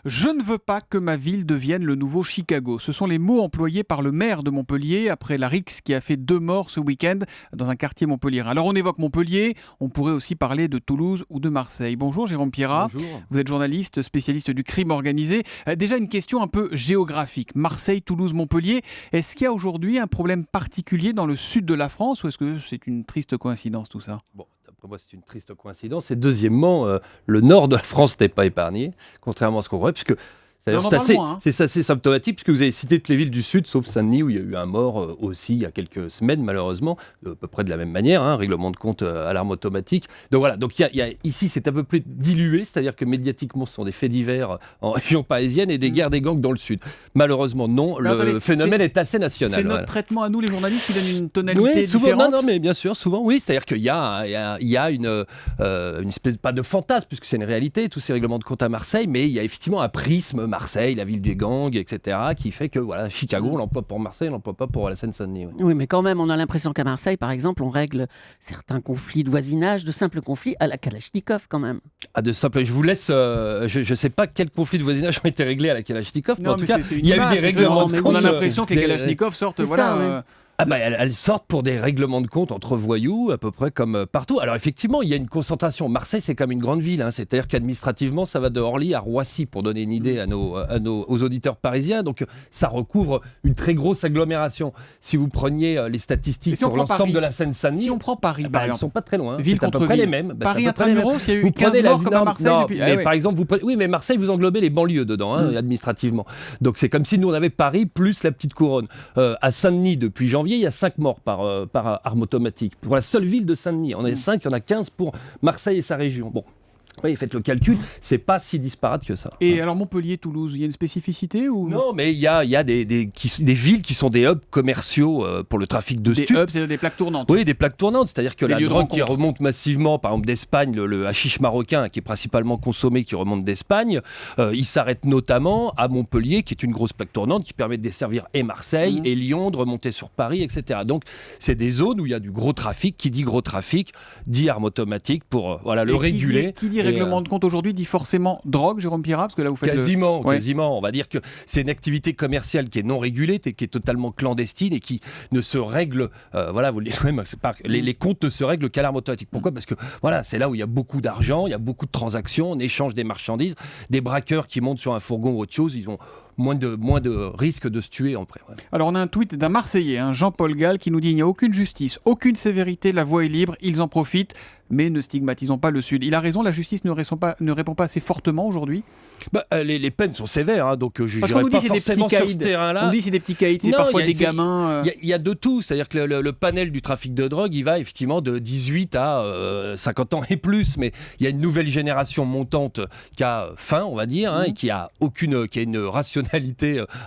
Je ne veux pas que ma ville devienne le nouveau Chicago. Ce sont les mots employés par le maire de Montpellier après la rixe qui a fait 2 morts ce week-end dans un quartier montpelliérain. Alors on évoque Montpellier, on pourrait aussi parler de Toulouse ou de Marseille. Bonjour Jérôme Pierrat. Bonjour. Vous êtes journaliste, spécialiste du crime organisé. Déjà une question un peu géographique. Marseille, Toulouse, Montpellier. Est-ce qu'il y a aujourd'hui un problème particulier dans le sud de la France ou est-ce que c'est une triste coïncidence tout ça ? Bon, d'après moi, c'est une triste coïncidence. Et deuxièmement, le nord de la France n'est pas épargné, contrairement à ce qu'on croit, puisque c'est assez symptomatique, puisque vous avez cité toutes les villes du sud, sauf Saint-Denis, où il y a eu un mort aussi il y a quelques semaines, malheureusement, à peu près de la même manière, règlement de compte alarme automatique. Donc voilà, donc ici, c'est un peu plus dilué, c'est-à-dire que médiatiquement, ce sont des faits divers en région parisienne et des guerres des gangs dans le sud. Malheureusement, non, le phénomène est assez national. C'est notre traitement à nous, les journalistes, qui donne une tonalité souvent, différente. Non, mais bien sûr, souvent, oui. C'est-à-dire qu'il y a une espèce, pas de fantasme, puisque c'est une réalité, tous ces règlements de compte à Marseille, mais il y a effectivement un prisme Marseille, la ville des gangs, etc., qui fait que voilà, Chicago, on l'emploie pour Marseille, on l'emploie pas pour la Seine-Saint-Denis. Oui, mais quand même, on a l'impression qu'à Marseille, par exemple, on règle certains conflits de voisinage, de simples conflits à la Kalachnikov, quand même. De simple. Je vous laisse. Je ne sais pas quels conflits de voisinage ont été réglés à la Kalachnikov, mais en tout cas, il y a eu des règlements de compte. On a l'impression que les Kalachnikov sortent, elles sortent pour des règlements de compte entre voyous, à peu près comme partout. Alors effectivement, il y a une concentration. Marseille, c'est comme une grande ville. C'est-à-dire qu'administrativement, ça va de Orly à Roissy, pour donner une idée aux auditeurs parisiens. Donc ça recouvre une très grosse agglomération. Si vous preniez les statistiques pour l'ensemble de la Seine-Saint-Denis... Si on prend Paris, par exemple. Elles ne sont pas très loin. Ville c'est à peu contre près ville. les mêmes. Paris intramuros, il y a eu 15 morts comme à Marseille depuis... Par exemple, mais Marseille, vous englobez les banlieues dedans, administrativement. Donc c'est comme si nous, on avait Paris plus la petite couronne. À Saint-Denis, depuis janvier, il y a 5 morts par arme automatique. Pour la seule ville de Saint-Denis, on est 5, il y en a 15 pour Marseille et sa région. Bon. Oui, faites le calcul, c'est pas si disparate que ça. Et alors Montpellier, Toulouse, il y a une spécificité ou... Non, mais il y a des villes qui sont des hubs commerciaux pour le trafic de stupes. Des hubs, c'est des plaques tournantes. Oui, des plaques tournantes, c'est-à-dire que des la drogue qui remonte massivement, par exemple d'Espagne, le hashish marocain qui est principalement consommé, qui remonte d'Espagne, il s'arrête notamment à Montpellier, qui est une grosse plaque tournante qui permet de desservir et Marseille et Lyon, de remonter sur Paris, etc. Donc c'est des zones où il y a du gros trafic. Qui dit gros trafic dit arme automatique pour le réguler. Qui dit règlement de compte aujourd'hui dit forcément drogue, Jérôme Pierrat, parce que là vous faites quasiment. On va dire que c'est une activité commerciale qui est non régulée, qui est totalement clandestine et qui ne se règle. Vous le dites même, les comptes ne se règlent qu'à l'arme automatique. Pourquoi ? Parce que c'est là où il y a beaucoup d'argent, il y a beaucoup de transactions, on échange des marchandises, des braqueurs qui montent sur un fourgon ou autre chose, ils ont moins de risque de se tuer en près. Ouais. Alors on a un tweet d'un Marseillais, Jean-Paul Gall, qui nous dit: il n'y a aucune justice, aucune sévérité, la voie est libre, ils en profitent, mais ne stigmatisons pas le Sud. Il a raison, la justice ne répond pas assez fortement aujourd'hui. Les peines sont sévères, donc je Parce n'irai pas c'est forcément sur ce terrain-là. On dit c'est des petits caïds, c'est parfois des gamins. Il y a de tout, c'est-à-dire que le panel du trafic de drogue, il va effectivement de 18 à 50 ans et plus, mais il y a une nouvelle génération montante qui a faim, on va dire, et qui a une rationalité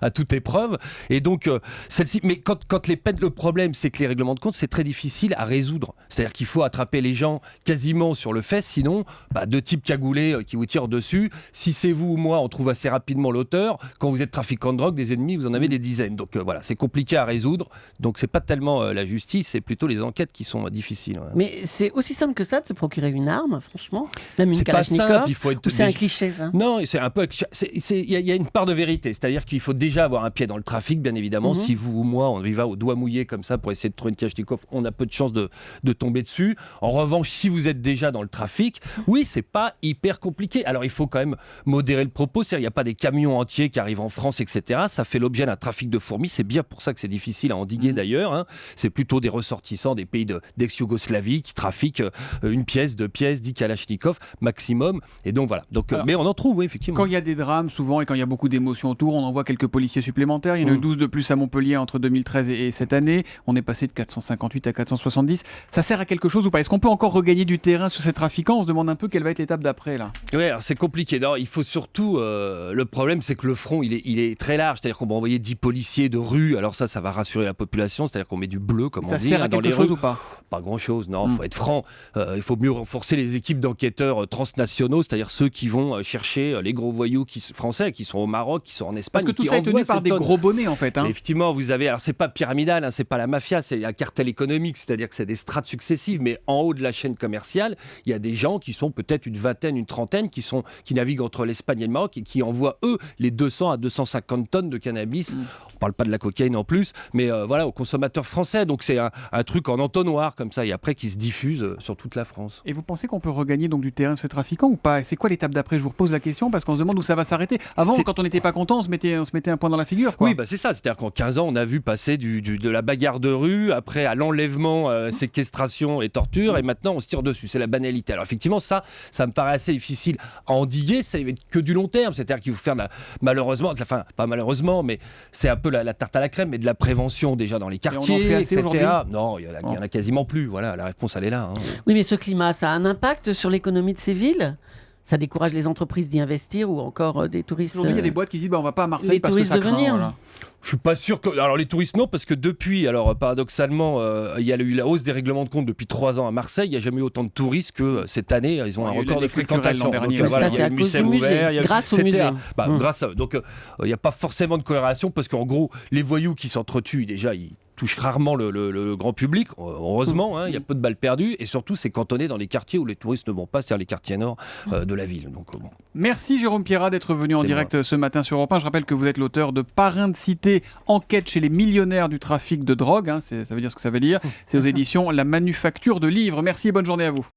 à toute épreuve, et donc celle-ci. Mais quand les peines, le problème, c'est que les règlements de compte, c'est très difficile à résoudre. C'est-à-dire qu'il faut attraper les gens quasiment sur le fait, sinon, deux types cagoulés qui vous tirent dessus. Si c'est vous ou moi, on trouve assez rapidement l'auteur. Quand vous êtes trafiquant de drogue, des ennemis, vous en avez des dizaines. Donc c'est compliqué à résoudre. Donc c'est pas tellement la justice, c'est plutôt les enquêtes qui sont difficiles. Ouais. Mais c'est aussi simple que ça de se procurer une arme, franchement. Même une c'est Kalachnikov. Pas simple, il faut être... C'est un cliché, ça. Non, c'est un peu. Il y a une part de vérité. C'est-à-dire qu'il faut déjà avoir un pied dans le trafic, bien évidemment. Si vous ou moi, on y va au doigt mouillé comme ça pour essayer de trouver une Kalachnikov, on a peu de chances de tomber dessus. En revanche, si vous êtes déjà dans le trafic, oui, c'est pas hyper compliqué. Alors il faut quand même modérer le propos, c'est-à-dire il n'y a pas des camions entiers qui arrivent en France, etc. Ça fait l'objet d'un trafic de fourmis, c'est bien pour ça que c'est difficile à endiguer d'ailleurs. C'est plutôt des ressortissants des pays d'ex-Yougoslavie qui trafiquent une pièce, 2 pièces, 10 Kalachnikov maximum. Et donc voilà. Mais on en trouve, oui, effectivement. Quand il y a des drames, souvent, et quand il y a beaucoup d'émotions autour, on envoie quelques policiers supplémentaires. Il y en a eu 12 de plus à Montpellier entre 2013 et cette année. On est passé de 458 à 470. Ça sert à quelque chose ou pas ? Est-ce qu'on peut encore regagner du terrain sur ces trafiquants ? On se demande un peu quelle va être l'étape d'après, là. Oui, alors c'est compliqué. Non, il faut surtout... le problème, c'est que le front, il est très large. C'est-à-dire qu'on va envoyer 10 policiers de rue. Alors ça va rassurer la population. C'est-à-dire qu'on met du bleu, comme on dit. Ça sert à dans quelque les chose rues. ou pas ? Pas grand-chose, non. Il faut être franc. Il faut mieux renforcer les équipes d'enquêteurs transnationaux, c'est-à-dire ceux qui vont chercher les gros voyous français, qui sont au Maroc, qui sont en Espagne. Parce que tout ça est tenu par des gros bonnets, en fait. Effectivement, vous avez, alors c'est pas pyramidal, c'est pas la mafia, c'est un cartel économique, c'est-à-dire que c'est des strates successives, mais en haut de la chaîne commerciale, il y a des gens qui sont peut-être une vingtaine, une trentaine, qui naviguent entre l'Espagne et le Maroc et qui envoient, eux, les 200 à 250 tonnes de cannabis. On parle pas de la cocaïne en plus, mais voilà, aux consommateurs français. Donc c'est un truc en entonnoir comme ça, et après qui se diffuse sur toute la France. Et vous pensez qu'on peut regagner donc du terrain de ces trafiquants ou pas? C'est quoi l'étape d'après? Je vous repose la question parce qu'on se demande où ça va s'arrêter. Avant, quand on n'était pas content, on se mettait un point dans la figure, quoi. Oui, c'est ça. C'est-à-dire qu'en 15 ans, on a vu passer de la bagarre de rue, après à l'enlèvement, séquestration et torture, et maintenant on se tire dessus. C'est la banalité. Alors effectivement, ça me paraît assez difficile à endiguer. Ça va être que du long terme. C'est-à-dire qu'il faut faire malheureusement, enfin pas malheureusement, mais c'est un peu la tarte à la crème, mais de la prévention déjà dans les quartiers, on en fait assez etc. Non, il y en a quasiment plus. Voilà, la réponse elle est là. Oui, mais ce climat, ça a un impact sur l'économie de ces villes? Ça décourage les entreprises d'y investir ou encore des touristes? Aujourd'hui, il y a des boîtes qui disent on va pas à Marseille parce que ça craint. Voilà. Je suis pas sûr que... Alors les touristes non, parce que depuis, alors paradoxalement, il y a eu la hausse des règlements de compte depuis 3 ans à Marseille. Il n'y a jamais eu autant de touristes que cette année. Ils ont un record de fréquentation. Donc, ça, c'est à cause du musée, grâce au musée. Donc il n'y a pas forcément de corrélation, parce qu'en gros, les voyous qui s'entretuent, déjà, ils touche rarement le grand public, heureusement, il y a peu de balles perdues, et surtout c'est cantonné dans les quartiers où les touristes ne vont pas, c'est-à-dire les quartiers nord de la ville. Donc, Merci Jérôme Pierrat d'être venu en direct ce matin sur Europe 1. Je rappelle que vous êtes l'auteur de Parrain de cité, enquête chez les millionnaires du trafic de drogue, ça veut dire ce que ça veut dire. C'est aux éditions La Manufacture de Livres. Merci et bonne journée à vous.